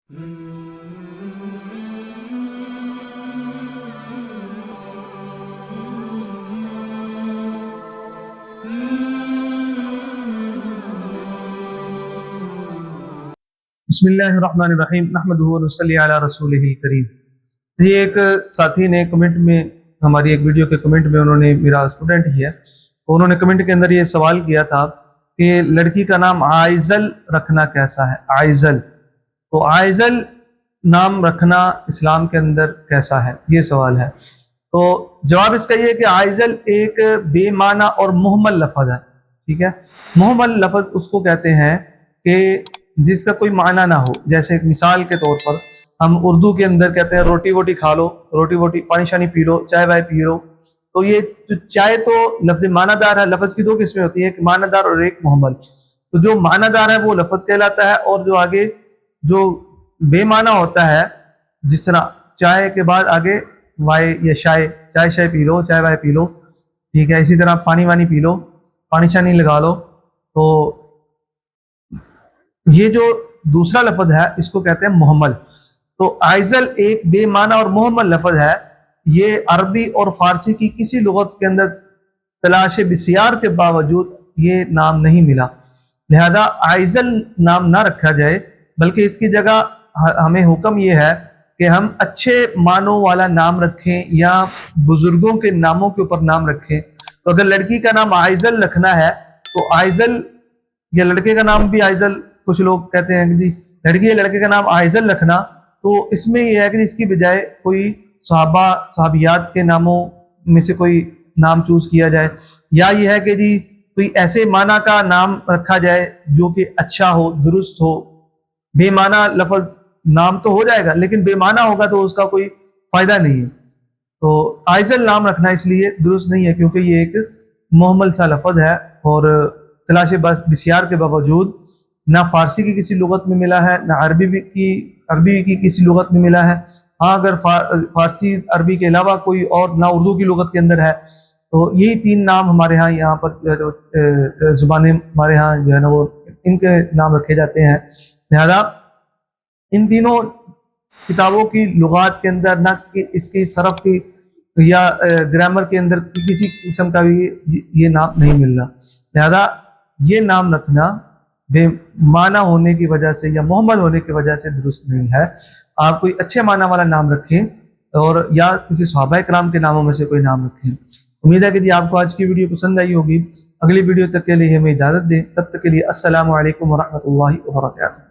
بسم اللہ الرحمن الرحیم نحمدہ و نصلی علی رسولہ الکریم۔ یہ ایک ساتھی نے کمنٹ میں ہماری ایک ویڈیو کے کمنٹ میں انہوں نے، میرا اسٹوڈنٹ ہی ہے، تو انہوں نے کمنٹ کے اندر یہ سوال کیا تھا کہ لڑکی کا نام عائزل رکھنا کیسا ہے؟ عائزل، تو عائزل نام رکھنا اسلام کے اندر کیسا ہے، یہ سوال ہے۔ تو جواب اس کا یہ ہے کہ عائزل ایک بے معنی اور مہمل لفظ ہے، ٹھیک ہے۔ مہمل لفظ اس کو کہتے ہیں کہ جس کا کوئی معنی نہ ہو، جیسے ایک مثال کے طور پر ہم اردو کے اندر کہتے ہیں روٹی ووٹی کھا لو، روٹی ووٹی، پانی شانی پی لو، چائے وائے پی لو۔ تو یہ جو چائے تو لفظ معنی دار ہے، لفظ کی دو قسمیں ہوتی ہیں، ایک معنی دار اور ایک مہمل۔ تو جو معنی دار ہے وہ لفظ کہلاتا ہے، اور جو آگے جو بے معنی ہوتا ہے، جس طرح چائے کے بعد آگے وائے یا شائے، چائے شائے پی لو، چائے وائے پی لو، ٹھیک ہے۔ اسی طرح پانی وانی پی لو، پانی شانی لگا لو۔ تو یہ جو دوسرا لفظ ہے اس کو کہتے ہیں مہمل۔ تو عائزل ایک بے معنی اور مہمل لفظ ہے۔ یہ عربی اور فارسی کی کسی لغت کے اندر تلاش بسیار کے باوجود یہ نام نہیں ملا، لہذا عائزل نام نہ رکھا جائے، بلکہ اس کی جگہ ہمیں حکم یہ ہے کہ ہم اچھے معنوں والا نام رکھیں یا بزرگوں کے ناموں کے اوپر نام رکھیں۔ تو اگر لڑکی کا نام عائزل رکھنا ہے تو عائزل، یا لڑکے کا نام بھی عائزل، کچھ لوگ کہتے ہیں کہ جی لڑکی یا لڑکے کا نام عائزل رکھنا، تو اس میں یہ ہے کہ اس کی بجائے کوئی صحابہ صحابیات کے ناموں میں سے کوئی نام چوز کیا جائے، یا یہ ہے کہ جی کوئی ایسے معنی کا نام رکھا جائے جو کہ اچھا ہو، درست ہو۔ بے معنی لفظ نام تو ہو جائے گا لیکن بے معنی ہوگا تو اس کا کوئی فائدہ نہیں ہے۔ تو عائزل نام رکھنا اس لیے درست نہیں ہے کیونکہ یہ ایک مہمل سا لفظ ہے، اور تلاش بسیار کے باوجود نہ فارسی کی کسی لغت میں ملا ہے، نہ عربی کی کسی لغت میں ملا ہے۔ ہاں اگر فارسی عربی کے علاوہ کوئی اور نہ اردو کی لغت کے اندر ہے، تو یہی تین نام ہمارے ہاں یہاں پر زبانیں ہمارے ہاں جو ہے نا وہ ان کے نام رکھے جاتے ہیں۔ لہذا ان تینوں کتابوں کی لغات کے اندر نہ اس کی صرف کی یا گرامر کے اندر کسی قسم کا بھی یہ نام نہیں مل رہا، لہذا یہ نام رکھنا بے معنی ہونے کی وجہ سے یا مہمل ہونے کی وجہ سے درست نہیں ہے۔ آپ کوئی اچھے معنی والا نام رکھیں، اور یا کسی صحابہ کرام کے ناموں میں سے کوئی نام رکھیں۔ امید ہے کہ جی آپ کو آج کی ویڈیو پسند آئی ہوگی۔ اگلی ویڈیو تک کے لیے ہمیں اجازت دیں، تب تک کے لیے السلام علیکم ورحمۃ اللہ وبرکاتہ۔